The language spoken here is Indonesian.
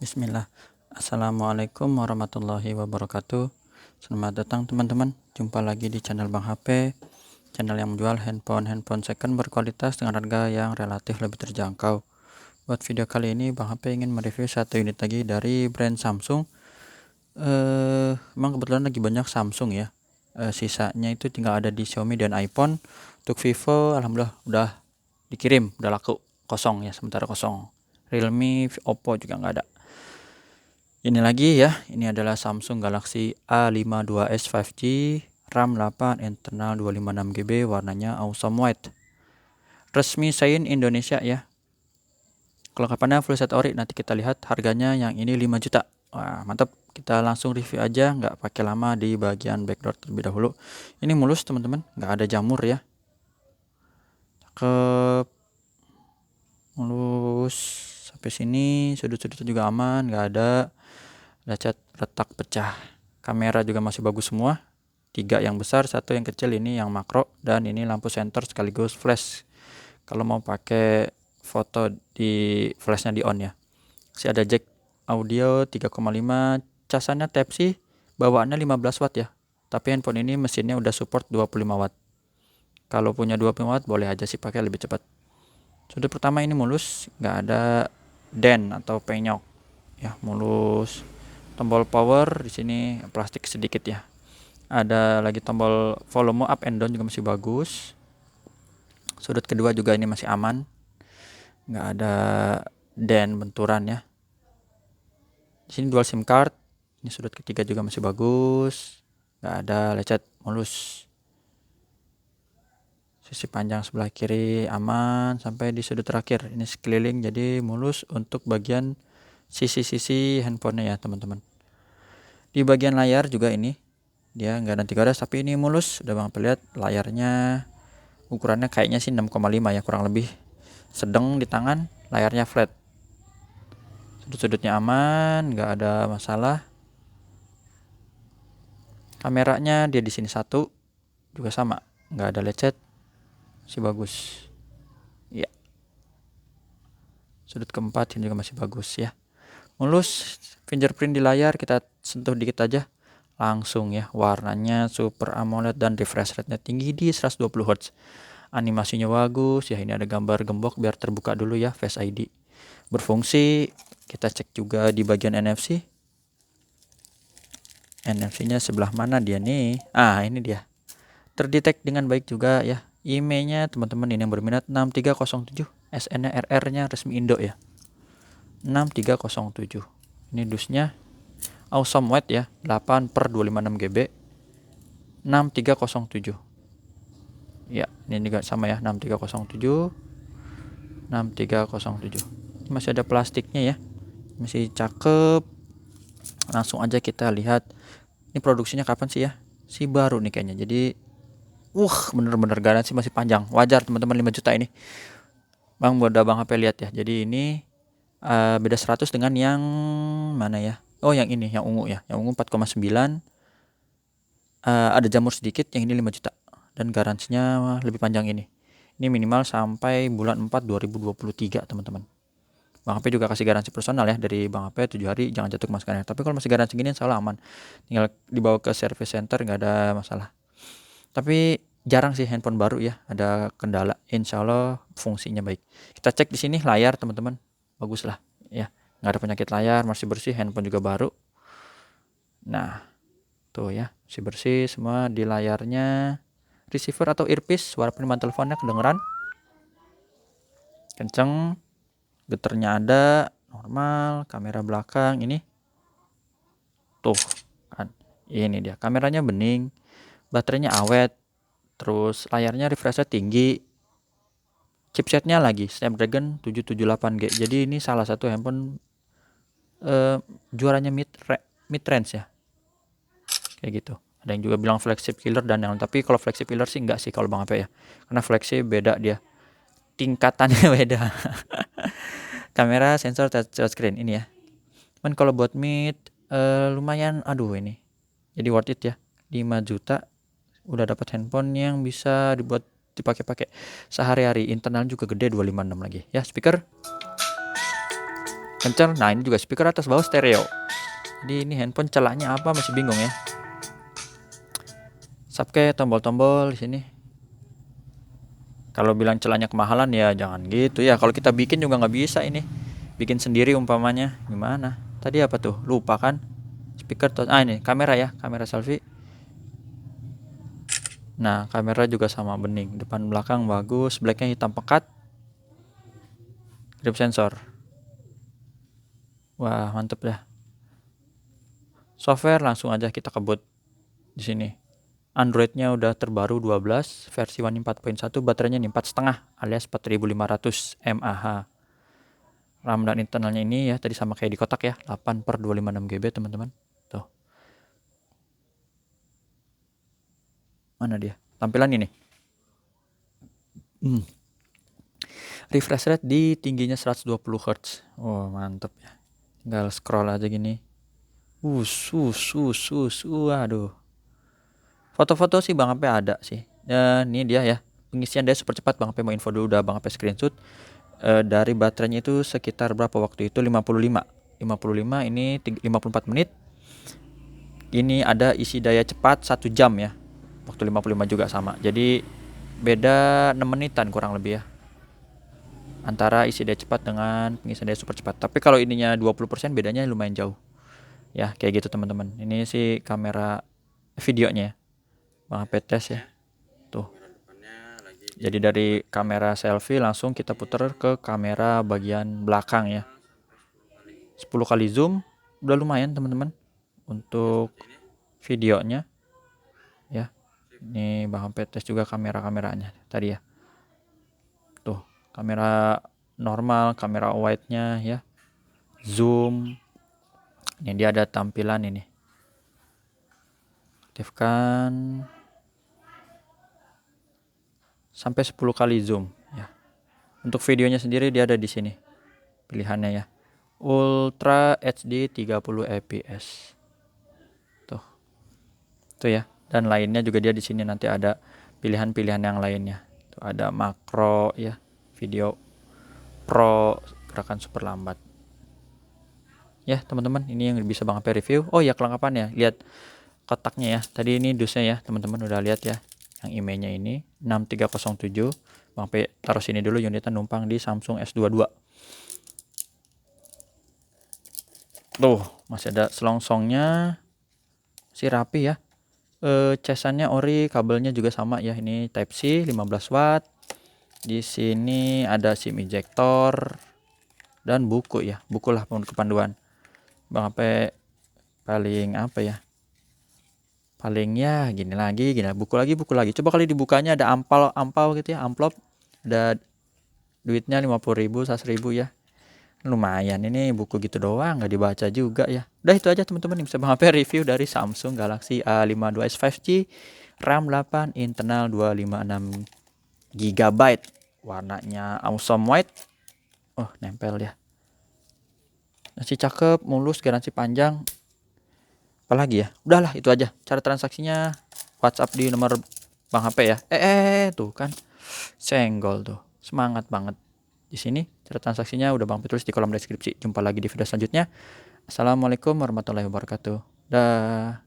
Bismillah. Assalamualaikum warahmatullahi wabarakatuh. Selamat datang teman-teman. Jumpa lagi di channel Bang HP, channel yang menjual handphone second berkualitas dengan harga yang relatif lebih terjangkau. Buat video kali ini Bang HP ingin mereview satu unit lagi dari brand Samsung. Emang kebetulan lagi banyak Samsung ya. Sisanya itu tinggal ada di Xiaomi dan iPhone. Untuk Vivo alhamdulillah udah dikirim, udah laku, kosong ya, sementara kosong. Realme, Oppo juga nggak ada. Ini lagi ya, ini adalah Samsung Galaxy A52s 5G, RAM 8, internal 256GB, warnanya awesome white. Resmi Shine Indonesia ya. Kelengkapannya full set ori, nanti kita lihat harganya yang ini 5 juta. Wah, mantap. Kita langsung review aja, nggak pakai lama di bagian backdoor terlebih dahulu. Ini mulus teman-teman, nggak ada jamur ya. Cakep. Mulus sampai sini, sudut-sudutnya juga aman, nggak ada cat retak pecah. Kamera juga masih bagus semua, 3 yang besar, 1 yang kecil, ini yang makro, dan ini lampu senter sekaligus flash kalau mau pakai foto di flashnya di on ya. Masih ada jack audio 3,5, casannya Type C, bawaannya 15 watt ya, tapi handphone ini mesinnya udah support 25 watt. Kalau punya 25 watt boleh aja sih pakai, lebih cepat. Sudut pertama ini mulus, nggak ada dent atau penyok ya, mulus. Tombol power di sini plastik sedikit ya. Ada lagi tombol volume up and down juga masih bagus. Sudut kedua juga ini masih aman, nggak ada dent benturan ya. Di sini dual SIM card. Ini sudut ketiga juga masih bagus, nggak ada lecet, mulus. Sisi panjang sebelah kiri aman sampai di sudut terakhir. Ini sekeliling jadi mulus untuk bagian sisi-sisi handphonenya ya teman-teman. Di bagian layar juga ini dia nggak ada 300, tapi ini mulus. Udah Bang lihat layarnya, ukurannya kayaknya sih 6,5 ya kurang lebih. Sedang di tangan, layarnya flat. Sudut-sudutnya aman, nggak ada masalah. Kameranya dia di sini 1 juga sama, nggak ada lecet, masih bagus. Ya. Sudut keempat ini juga masih bagus ya. Mulus. Fingerprint di layar kita sentuh dikit aja langsung ya. Warnanya Super AMOLED dan refresh rate-nya tinggi di 120 Hz. Animasinya bagus ya. Ini ada gambar gembok, biar terbuka dulu ya, Face ID. Berfungsi. Kita cek juga di bagian NFC. NFC-nya sebelah mana dia nih? Ini dia. Terdetek dengan baik juga ya. IMEI-nya teman-teman ini yang berminat 6307. SN-nya RR-nya resmi Indo ya. 6307. Ini dusnya awesome white ya, 8/256GB, 6307 ya. Ini juga sama ya, 6307. Ini masih ada plastiknya ya, masih cakep. Langsung aja kita lihat ini produksinya kapan sih ya, si baru nih kayaknya. Jadi bener-bener garansi masih panjang. Wajar teman-teman, 5 juta ini Bang, udah Bang HP lihat ya. Jadi ini beda 100 dengan yang mana ya? Oh, yang ini, yang ungu ya. Yang ungu 4,9. Ada jamur sedikit, yang ini 5 juta. Dan garansinya lebih panjang ini. Ini minimal sampai bulan 4 2023, teman-teman. Bang HP juga kasih garansi personal ya, dari Bang HP 7 hari, jangan jatuh kemasukannya. Tapi kalau masih garansi gini salah aman. Tinggal dibawa ke service center, nggak ada masalah. Tapi jarang sih handphone baru ya ada kendala. Insya Allah fungsinya baik. Kita cek di sini layar teman-teman, bagus lah ya, nggak ada penyakit layar, masih bersih, handphone juga baru. Nah tuh ya, masih bersih semua di layarnya. Receiver atau earpiece, suara penerimaan teleponnya kedengeran kenceng, getarnya ada normal. Kamera belakang ini tuh kan, ini dia kameranya bening, baterainya awet, terus layarnya refresh rate tinggi, chipsetnya lagi Snapdragon 778G. Jadi ini salah satu handphone juaranya mid range ya, kayak gitu. Ada yang juga bilang flagship killer dan yang, tapi kalau flagship killer sih enggak sih kalau Bang HP ya, karena flagship beda dia, tingkatannya beda. Kamera, sensor, touchscreen ini ya. Cuman kalau buat mid lumayan, ini jadi worth it ya. 5 juta udah dapat handphone yang bisa dibuat dipakai sehari-hari. Internal juga gede, 256 lagi ya. Speaker kencang. Nah ini juga speaker atas bawah stereo. Jadi ini handphone celahnya apa masih bingung ya. Subke tombol-tombol di sini. Kalau bilang celahnya kemahalan ya jangan gitu ya. Kalau kita bikin juga nggak bisa ini. Bikin sendiri umpamanya gimana? Tadi apa tuh? Lupa kan? Speaker ini kamera ya, kamera selfie. Nah kamera juga sama bening. Depan belakang bagus. Blacknya hitam pekat. Grip sensor. Wah mantep dah. Software langsung aja kita kebut di sini. Androidnya udah terbaru 12 versi One 4.1, baterainya nih 4,5 alias 4500 mAh. RAM dan internalnya ini ya tadi sama kayak di kotak ya, 8/256 GB teman-teman. Tuh. Mana dia? Tampilan ini. Refresh rate di tingginya 120 Hz. Oh, mantep ya. Tinggal scroll aja gini. Waduh. Foto-foto sih Bang Ape ada sih. Dan ini dia ya. Pengisian dia super cepat. Bang Ape mau info dulu, udah Bang Ape screenshot. Dari baterainya itu sekitar berapa waktu itu? 55 ini 54 menit. Ini ada isi daya cepat 1 jam ya. Waktu 55 juga sama. Jadi beda 6 menitan kurang lebih ya. Antara isi daya cepat dengan pengisian daya super cepat. Tapi kalau ininya 20% bedanya lumayan jauh. Ya, kayak gitu teman-teman. Ini sih kamera videonya ya. Bang Ape tes ya. Tuh. Jadi dari kamera selfie langsung kita putar ke kamera bagian belakang ya. 10 kali zoom udah lumayan teman-teman untuk videonya ya. Ini Bang Ape tes juga kamera-kameranya tadi ya. Tuh, kamera normal, kamera wide-nya ya. Zoom. Ini dia ada tampilan ini. Aktifkan sampai 10 kali zoom ya. Untuk videonya sendiri dia ada di sini. Pilihannya ya. Ultra HD 30 fps. Tuh. Tuh ya. Dan lainnya juga dia di sini nanti ada pilihan-pilihan yang lainnya. Tuh ada makro ya, video pro, gerakan super lambat. Ya, teman-teman, ini yang bisa Bang Ape review. Oh ya, kelengkapannya. Lihat kotaknya ya. Tadi ini dusnya ya, teman-teman udah lihat ya. Yang emailnya ini 6307. Bang Ape taruh sini dulu, unitnya numpang di Samsung S22. Tuh, masih ada selongsongnya. Si rapi ya. Casannya ori, kabelnya juga sama ya. Ini Type C 15 watt. Di sini ada SIM ejector dan buku ya. Buku lah kepanduan. Bang Ape paling apa ya? Paling ya gini lagi, buku lagi. Coba kali dibukanya ada ampau gitu ya, amplop. Ada duitnya 50.000, 100.000 ya. Lumayan, ini buku gitu doang, nggak dibaca juga ya. Udah itu aja teman-teman yang bisa Bang Ape review dari Samsung Galaxy A52s 5G, RAM 8, internal 256 GB, warnanya awesome white. Oh, nempel ya. Masih cakep, mulus, garansi panjang. Apalagi ya? Udahlah, itu aja. Cara transaksinya WhatsApp di nomor Bang Ape ya. Tuh kan. Senggol tuh. Semangat banget. Di sini cara transaksinya udah Bang Ape tulis di kolom deskripsi. Jumpa lagi di video selanjutnya. Assalamualaikum warahmatullahi wabarakatuh. Dah.